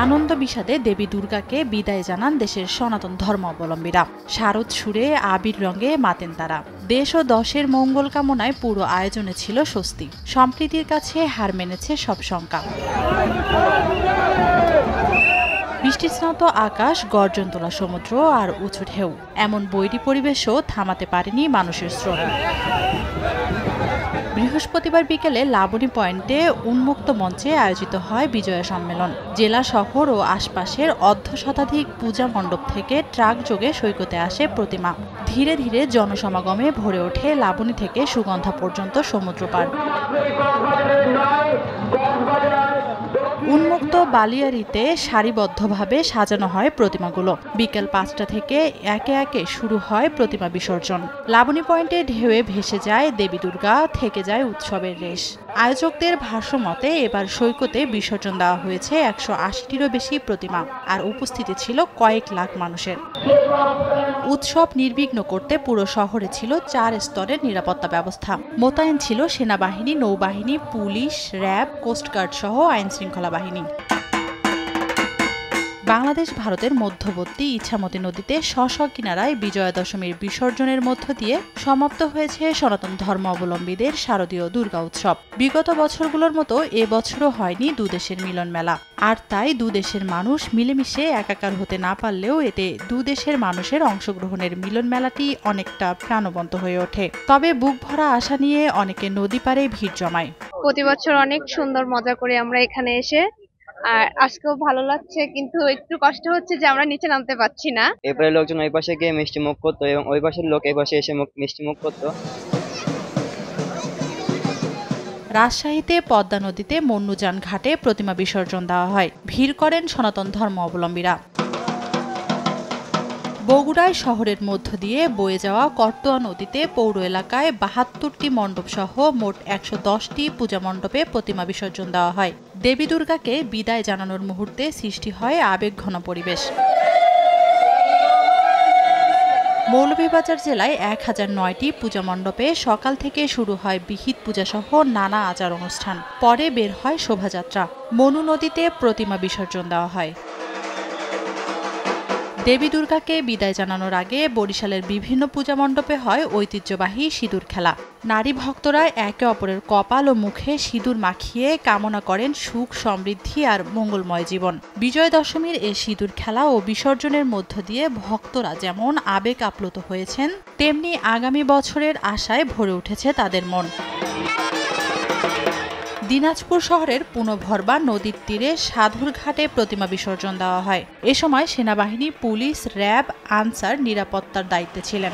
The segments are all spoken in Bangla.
আনন্দ বিষাদে দেবী দুর্গাকে বিদায় জানান দেশের সনাতন ধর্মাবলম্বীরা। শারদ সুরে আবির রঙে মাতেন তারা। দেশ ও দশের মঙ্গল কামনায় পুরো আয়োজনে ছিল স্বস্তি। সম্প্রীতির কাছে হার মেনেছে সব শঙ্কা। বৃষ্টিস্নাত আকাশ, গর্জন তোলা সমুদ্র আর উঁচু ঢেউ, এমন বৈরী পরিবেশও থামাতে পারেনি মানুষের স্রোত। বৃহস্পতিবার বিকেলে লাবণী পয়েন্টে উন্মুক্ত মঞ্চে আয়োজিত হয় বিজয়া সম্মেলন। জেলা শহর ও আশপাশের অর্ধশতাধিক পূজা মণ্ডপ থেকে ট্রাক যোগে সৈকতে আসে প্রতিমা। ধীরে ধীরে জনসমাগমে ভরে ওঠে লাবণী থেকে সুগন্ধা পর্যন্ত সমুদ্র পার। উন্মুক্ত বালিয়াড়িতে সারিবদ্ধভাবে সাজানো হয় প্রতিমাগুলো। বিকেল ৫টা থেকে একে একে শুরু হয় প্রতিমা বিসর্জন। লাবণী পয়েন্টে ঢেউয়ে ভেসে যায় দেবী দুর্গা, থেকে যায় উৎসবের রেশ। আয়োজকদের ভাষ্যমতে এবার সৈকতে বিসর্জন দেওয়া হয়েছে ১৮০টিরও বেশি প্রতিমা, আর উপস্থিতি ছিল কয়েক লাখ মানুষের। উৎসব নির্বিঘ্ন করতে পুরো শহরে ছিল ৪ স্তরের নিরাপত্তা ব্যবস্থা। মোতায়েন ছিল সেনাবাহিনী, নৌবাহিনী, পুলিশ, র্যাব, কোস্টগার্ড সহ আইনশৃঙ্খলা বাহিনী। বাংলাদেশ ভারতের মধ্যবর্তী ইছামতি নদীতে স্ব কিনারায় বিজয়া দশমীর বিসর্জনের মধ্য দিয়ে সমাপ্ত হয়েছে সনাতন ধর্মাবলম্বীদের শারদীয় দুর্গা উৎসব। বিগত বছরগুলোর মতো এবছরও হয়নি দুদেশের মিলন মেলা। আর তাই দুদেশের মানুষ মিলেমিশে একাকার হতে না পারলেও এতে দুদেশের মানুষের অংশগ্রহণের মিলন মেলাটি অনেকটা প্রাণবন্ত হয়ে ওঠে। তবে বুক ভরা আশা নিয়ে অনেকে নদী পাড়ে ভিড় জমায়। প্রতি বছর অনেক সুন্দর মজা করে আমরা এখানে এসে, আর আজকেও ভালো লাগছে, কিন্তু একটু কষ্ট হচ্ছে যে আমরা নিচে নামতে পারছি না। এরপরে লোকজন ওই পাশে গিয়ে মিষ্টি মুখ করতো এবং ওই পাশের লোক এই পাশে এসে মিষ্টি মুখ করতো। রাজশাহীতে পদ্মা নদীতে মন্নুজান ঘাটে প্রতিমা বিসর্জন দেওয়া হয়। ভিড় করেন সনাতন ধর্মাবলম্বীরা। বগুড়ায় শহরের মধ্য দিয়ে বয়ে যাওয়া করতোয়া নদীতে পৌর এলাকায় ৭২টি মণ্ডপ সহ মোট ১১০টি পূজা মণ্ডপে প্রতিমা বিসর্জন দেওয়া হয়। দেবী দুর্গাকে বিদায় জানানোর মুহূর্তে সৃষ্টি হয় আবেগঘন পরিবেশ। মৌলভীবাজার জেলায় ১০০৯টি পূজা মণ্ডপে সকাল থেকে শুরু হয় বিহিত পূজা সহ নানা আচার অনুষ্ঠান। পরে বের হয় শোভাযাত্রা। মনু নদীতে প্রতিমা বিসর্জন দেওয়া হয়। দেবী দুর্গাকে বিদায় জানানোর আগে বরিশালের বিভিন্ন পূজা মণ্ডপে হয় ঐতিহ্যবাহী সিঁদুর খেলা। নারী ভক্তরা একে অপরের কপাল ও মুখে সিঁদুর মাখিয়ে কামনা করেন সুখ, সমৃদ্ধি আর মঙ্গলময় জীবন। বিজয়া দশমীর এই সিঁদুর খেলা ও বিসর্জনের মধ্য দিয়ে ভক্তরা যেমন আবেগ আপ্লুত হয়েছেন, তেমনি আগামী বছরের আশায় ভরে উঠেছে তাদের মন। দিনাজপুর শহরের পুনভরবা নদীর তীরে সাধুর ঘাটে প্রতিমা বিসর্জন দেওয়া হয়। এ সময় সেনাবাহিনী, পুলিশ, র্যাব, আনসার নিরাপত্তার দায়িত্বে ছিলেন।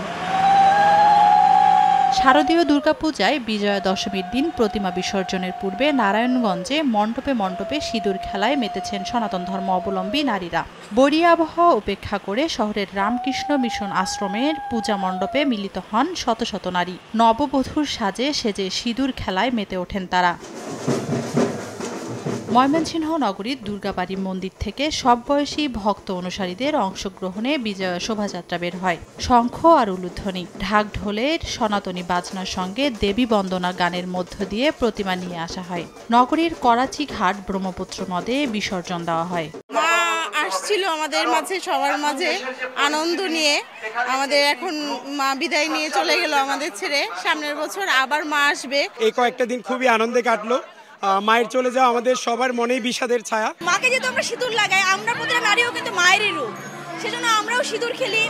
শারদীয় দুর্গাপূজায় বিজয়া দশমীর দিন প্রতিমা বিসর্জনের পূর্বে নারায়ণগঞ্জে মণ্ডপে মণ্ডপে সিঁদুর খেলায় মেতেছেন সনাতন ধর্মাবলম্বী নারীরা। বৈরী আবহাওয়া উপেক্ষা করে শহরের রামকৃষ্ণ মিশন আশ্রমের পূজা মণ্ডপে মিলিত হন শত শত নারী। নববধূর সাজে সেজে সিঁদুর খেলায় মেতে ওঠেন তারা। ময়মনসিংহ নগরীর দুর্গাবাড়ি মন্দির থেকে সব বয়সী ভক্ত অনুসারীদের অংশগ্রহণে বিজয়া শোভাযাত্রা বের হয়। শঙ্খ আর উলুধ্বনি, ঢাক ঢোলের সনাতনী বাজনার সঙ্গে দেবী বন্দনা গানের মধ্য দিয়ে প্রতিমা নিয়ে আসা হয়। নগরীর করাচি ঘাট ব্রহ্মপুত্র নদে বিসর্জন দেওয়া হয়। আসছিল আমাদের মাঝে, সবার মাঝে আনন্দ নিয়ে। আমাদের এখন মা বিদায় নিয়ে চলে গেল আমাদের ছেড়ে। সামনের বছর আবার মা আসবে। এই কয়েকটা দিন খুবই আনন্দে কাটলো। মায়ের চলে যাওয়া আমাদের সবার মনেই বিষাদের ছায়া। মাকে যেহেতু আমরা সিঁদুর লাগাই, আমরা প্রতিটা নারীও কিন্তু মায়েরই রূপ, সেজন্য আমরাও সিঁদুর খেলি।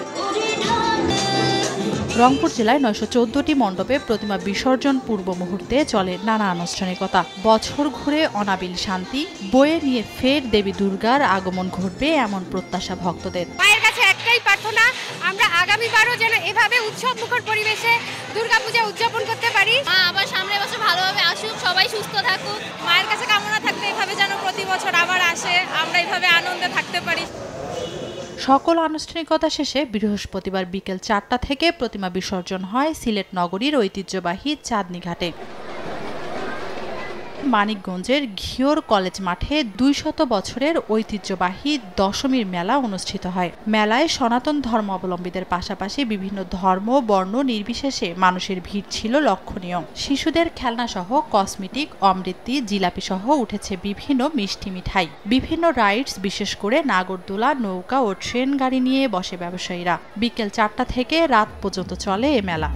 রংপুর জেলায় ৯১৪টি মণ্ডপে প্রতিমা বিসর্জন পূর্ব মুহূর্তে চলে নানা আনুষ্ঠানিকতা। বছর ঘুরে অনাবিল শান্তি বয়ে নিয়ে ফের দেবী দুর্গার আগমন ঘটবে এমন প্রত্যাশা ভক্তদের। মায়ের কাছে একটাই প্রার্থনা, আমরা আগামীবারও যেন এভাবে উৎসব মুখর পরিবেশে দুর্গাপূজা উদযাপন করতে পারি। মা আবার সামনের বছর ভালোভাবে আসুক, সবাই সুস্থ থাকুক। মায়ের কাছে কামনা থাকবে এভাবে যেন প্রতি বছর আবার আসে, আমরা এভাবে আনন্দে থাকতে পারি। সকল আনুষ্ঠানিকতা শেষে বৃহস্পতিবার বিকেল ৪টা থেকে প্রতিমা বিসর্জন হয় সিলেট নগরীর ঐতিহ্যবাহী চাঁদনী ঘাটে। মানিকগঞ্জের ঘিওর কলেজ মাঠে 200 বছরের ঐতিহ্যবাহী দশমীর মেলা অনুষ্ঠিত হয়। মেলায় সনাতন ধর্মাবলম্বীদের পাশাপাশি বিভিন্ন ধর্ম বর্ণ নির্বিশেষে মানুষের ভিড় ছিল লক্ষণীয়। শিশুদের খেলনাসহ কসমেটিক, অমৃতি, জিলাপি সহ উঠেছে বিভিন্ন মিষ্টি মিঠাই। বিভিন্ন রাইডস, বিশেষ করে নাগরদোলা, নৌকা ও ট্রেন গাড়ি নিয়ে বসে ব্যবসায়ীরা। বিকেল 4টা থেকে রাত পর্যন্ত চলে এ মেলা।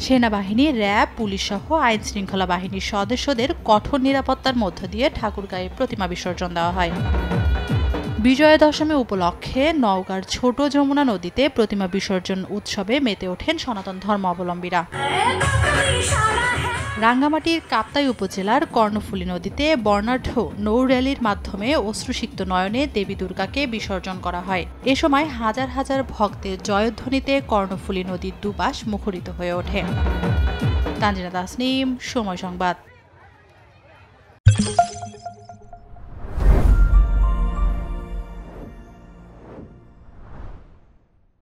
সেনাবাহিনী, র্যাব, পুলিশ সহ আইন শৃঙ্খলা বাহিনীর সদস্যদের কঠোর নিরাপত্তার মধ্য দিয়ে ঠাকুরগাঁয়ে প্রতিমা বিসর্জন দেওয়া হয়। বিজয়া দশমী উপলক্ষে নওগাঁর ছোট যমুনা নদীতে প্রতিমা বিসর্জন উৎসবে মেতে ওঠেন সনাতন ধর্মাবলম্বীরা। রাঙ্গামাটির কাপ্তাই উপজেলার কর্ণফুলী নদীতে বর্ণাঢ্য নৌ র্যালির মাধ্যমে অশ্রুসিক্ত নয়নে দেবী দুর্গাকে বিসর্জন করা হয়। এ সময় হাজার হাজার ভক্তের জয়ধ্বনিতে কর্ণফুলী নদীর দুপাশ মুখরিত হয়ে ওঠে। তানজিনা তাসনিম, সময় সংবাদ।